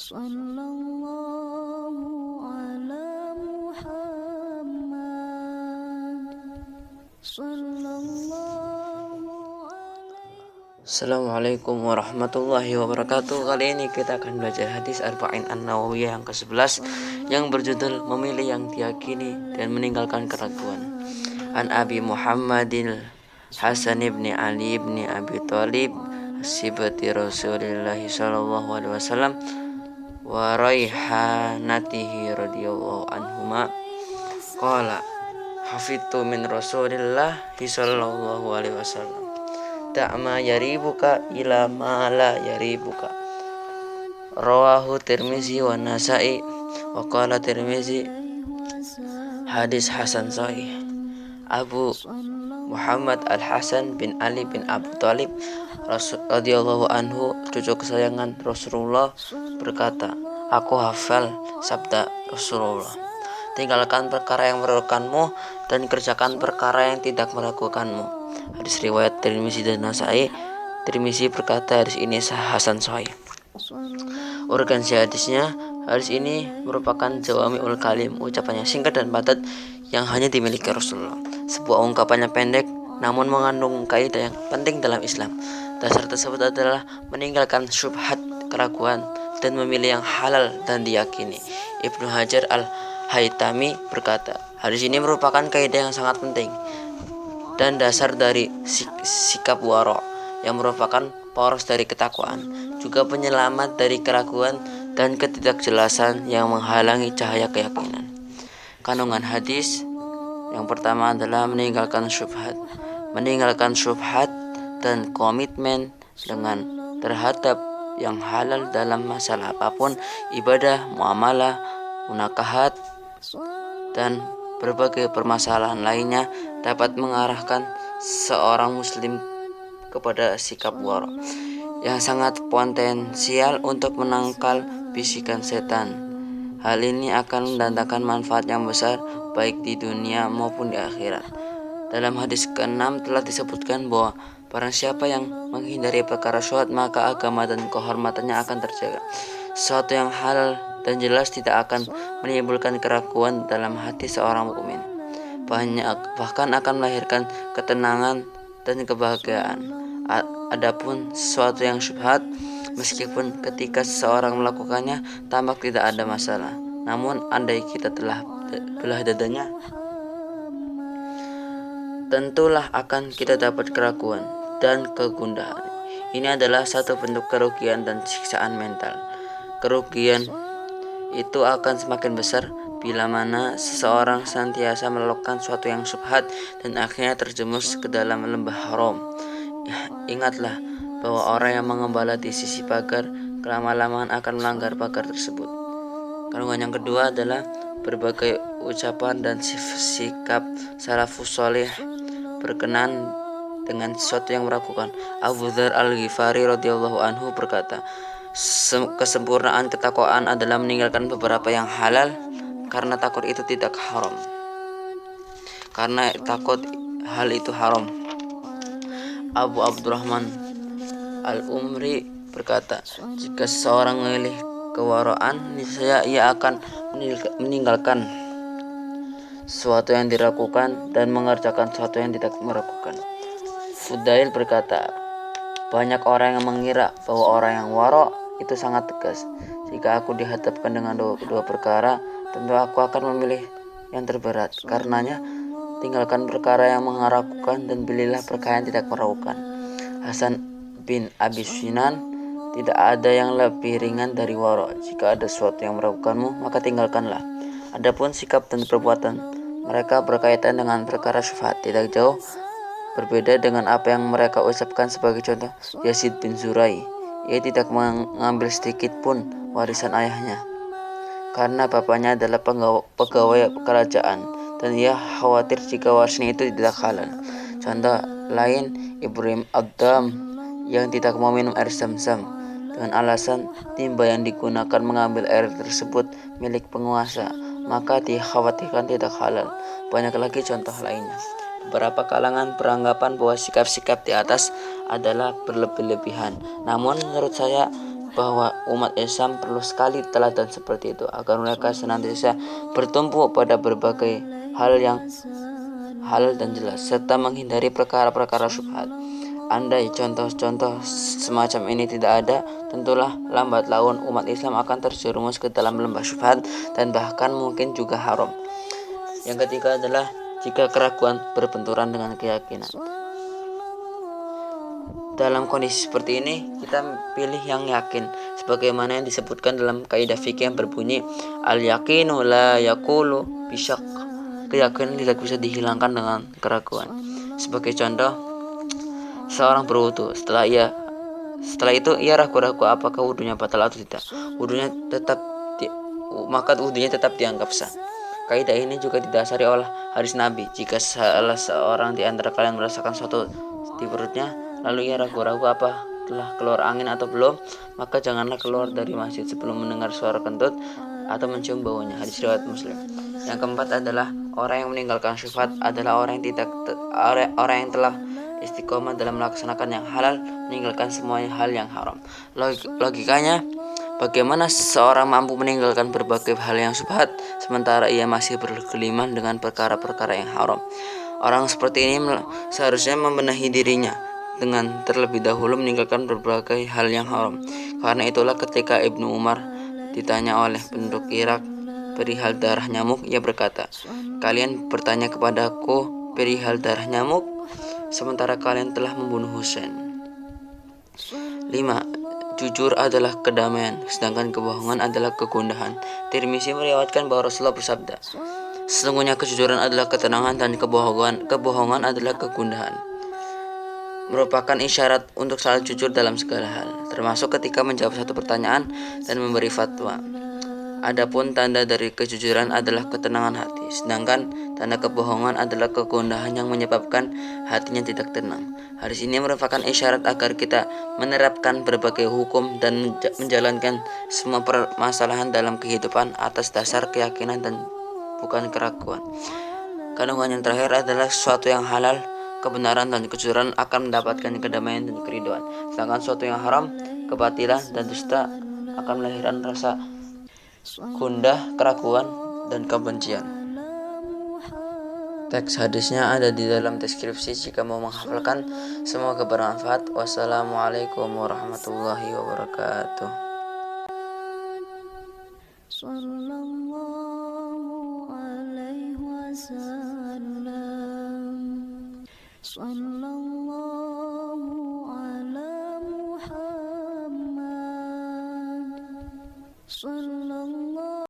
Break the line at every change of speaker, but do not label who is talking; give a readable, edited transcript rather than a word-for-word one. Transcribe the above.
Sallallahu ala Muhammad. Sallallahu alaihi.
Assalamualaikum warahmatullahi wabarakatuh. Kali ini kita akan belajar hadis Arba'in An-Nawawiyah yang ke-11 yang berjudul memilih yang diyakini dan meninggalkan keraguan. An Abi Muhammadin Hasan ibn Ali ibn Abi Thalib sibati Rasulillah sallallahu alaihi wasallam wa raihanatihi radhiyallahu anhuma qala hafidtu min Rasulillah sallallahu alaihi wasallam ta'ma yaribuka ila ma la yaribuka. Rawahu Tirmizi wa Nasa'i wa qala Tirmizi hadis hasan sahih. Abu Muhammad Al-Hasan bin Ali bin Abu Thalib radhiyallahu anhu, cucu kesayangan Rasulullah, berkata, aku hafal sabda Rasulullah, tinggalkan perkara yang meragukanmu dan kerjakan perkara yang tidak meragukanmu. Hadis riwayat Tirmizi dan Nasa'i. Tirmizi berkata hadis ini hasan sahih. Urgensi hadisnya, hadis ini merupakan jawami'ul kalim, ucapannya singkat dan padat yang hanya dimiliki Rasulullah. Sebuah ungkapannya pendek namun mengandung kaidah yang penting dalam Islam. Dasar tersebut adalah meninggalkan syubhat, keraguan, dan memilih yang halal dan diyakini. Ibnu Hajar Al-Haytami berkata, hadis ini merupakan kaidah yang sangat penting dan dasar dari sikap wara yang merupakan poros dari ketakwaan, juga penyelamat dari keraguan dan ketidakjelasan yang menghalangi cahaya keyakinan. Kandungan hadis yang pertama adalah meninggalkan syubhat dan komitmen dengan terhadap yang halal dalam masalah apapun, ibadah, muamalah, munakahat, dan berbagai permasalahan lainnya dapat mengarahkan seorang muslim kepada sikap wara yang sangat potensial untuk menangkal bisikan setan. Hal ini akan mendatangkan manfaat yang besar baik di dunia maupun di akhirat. Dalam hadis ke-6 telah disebutkan bahwa barang siapa yang menghindari perkara syubhat, maka agama dan kehormatannya akan terjaga. Sesuatu yang halal dan jelas tidak akan menimbulkan keraguan dalam hati seorang mukmin, bahkan akan melahirkan ketenangan dan kebahagiaan. Adapun sesuatu yang syubhat, meskipun ketika seseorang melakukannya tampak tidak ada masalah, namun andai kita telah belah dadanya, tentulah akan kita dapat keraguan dan kegundahan. Ini adalah satu bentuk kerugian dan siksaan mental. Kerugian itu akan semakin besar bila mana seseorang senantiasa melakukan sesuatu yang syubhat dan akhirnya terjerumus ke dalam lembah haram. Ingatlah bahwa orang yang mengembala di sisi pagar kelama-lamaan akan melanggar pagar tersebut. Kandungan yang kedua adalah berbagai ucapan dan sikap salafus saleh berkenan dengan sesuatu yang meragukan. Abu Dzar Al-Ghifari radhiyallahu anhu berkata, kesempurnaan ketakwaan adalah meninggalkan beberapa yang halal karena takut itu tidak haram. Karena takut hal itu haram. Abu Abdurrahman Al-Umri berkata, jika seseorang memilih kewaraan, niscaya ia akan meninggalkan sesuatu yang diragukan dan mengerjakan sesuatu yang tidak meragukan. Fudail berkata, banyak orang yang mengira bahwa orang yang wara itu sangat tegas. Jika aku dihadapkan dengan dua perkara, tentu aku akan memilih yang terberat. Karenanya, tinggalkan perkara yang meragukan dan pilihlah perkara yang tidak meragukan. Hasan bin Abi Sinan, tidak ada yang lebih ringan dari wara. Jika ada sesuatu yang meragukanmu, maka tinggalkanlah. Adapun sikap dan perbuatan mereka berkaitan dengan perkara syubhat, tidak jauh berbeda dengan apa yang mereka ucapkan. Sebagai contoh, Yazid bin Zurai, ia tidak mengambil sedikit pun warisan ayahnya karena bapaknya adalah pegawai kerajaan dan ia khawatir jika warisan itu tidak halal. Contoh lain, Ibrahim Ad-Dam yang tidak mau minum air Zam-Zam dengan alasan timba yang digunakan mengambil air tersebut milik penguasa, maka dikhawatirkan tidak halal. Banyak lagi contoh lainnya. Beberapa kalangan beranggapan bahwa sikap-sikap di atas adalah berlebih-lebihan. Namun menurut saya bahwa umat Islam perlu sekali teladan seperti itu agar mereka senantiasa bertumpu pada berbagai hal yang halal dan jelas serta menghindari perkara-perkara syubhat. Andai contoh-contoh semacam ini tidak ada, tentulah lambat laun umat Islam akan terjerumus ke dalam lembah syubhat dan bahkan mungkin juga haram. Yang ketiga adalah jika keraguan berbenturan dengan keyakinan. Dalam kondisi seperti ini, kita pilih yang yakin, sebagaimana yang disebutkan dalam kaidah fikih yang berbunyi al-yaqinu la yaqulu bisyak. Keyakinan tidak bisa dihilangkan dengan keraguan. Sebagai contoh, seorang berwudu, setelah itu ia ragu-ragu apakah wudunya batal atau tidak. Maka wudunya tetap dianggap sah. Kaidah ini juga didasari oleh hadis Nabi. Jika salah seorang di antara kalian merasakan sesuatu di perutnya, lalu ia ragu-ragu apa telah keluar angin atau belum, maka janganlah keluar dari masjid sebelum mendengar suara kentut atau mencium baunya. Hadis riwayat Muslim. Yang keempat adalah orang yang meninggalkan syubhat adalah orang yang telah istiqomah dalam melaksanakan yang halal, meninggalkan semua hal yang haram. Logikanya, bagaimana seseorang mampu meninggalkan berbagai hal yang syubhat sementara ia masih bergelimang dengan perkara-perkara yang haram? Orang seperti ini seharusnya membenahi dirinya dengan terlebih dahulu meninggalkan berbagai hal yang haram. Karena itulah ketika Ibnu Umar ditanya oleh penduduk Irak perihal darah nyamuk, ia berkata, "Kalian bertanya kepadaku perihal darah nyamuk, sementara kalian telah membunuh Husain." 5. Jujur adalah kedamaian, sedangkan kebohongan adalah kegundahan. Tirmizi meriwayatkan bahwa Rasulullah bersabda, "Sesungguhnya kejujuran adalah ketenangan dan kebohongan adalah kegundahan." Merupakan isyarat untuk selalu jujur dalam segala hal, termasuk ketika menjawab satu pertanyaan dan memberi fatwa. Adapun tanda dari kejujuran adalah ketenangan hati, sedangkan tanda kebohongan adalah kegundahan yang menyebabkan hatinya tidak tenang. Hadis ini merupakan isyarat agar kita menerapkan berbagai hukum dan menjalankan semua permasalahan dalam kehidupan atas dasar keyakinan dan bukan keraguan. Kandungan yang terakhir adalah sesuatu yang halal, kebenaran dan kejujuran akan mendapatkan kedamaian dan keriduan. Sedangkan sesuatu yang haram, kebatilan dan dusta akan melahirkan rasa gundah, keraguan, dan kebencian. Teks hadisnya ada di dalam deskripsi jika mau menghafalkan. Semoga bermanfaat. Wassalamualaikum warahmatullahi wabarakatuh.
Sallallahu alaihi wasallam. Sallallahu ala Muhammad. Sallallahu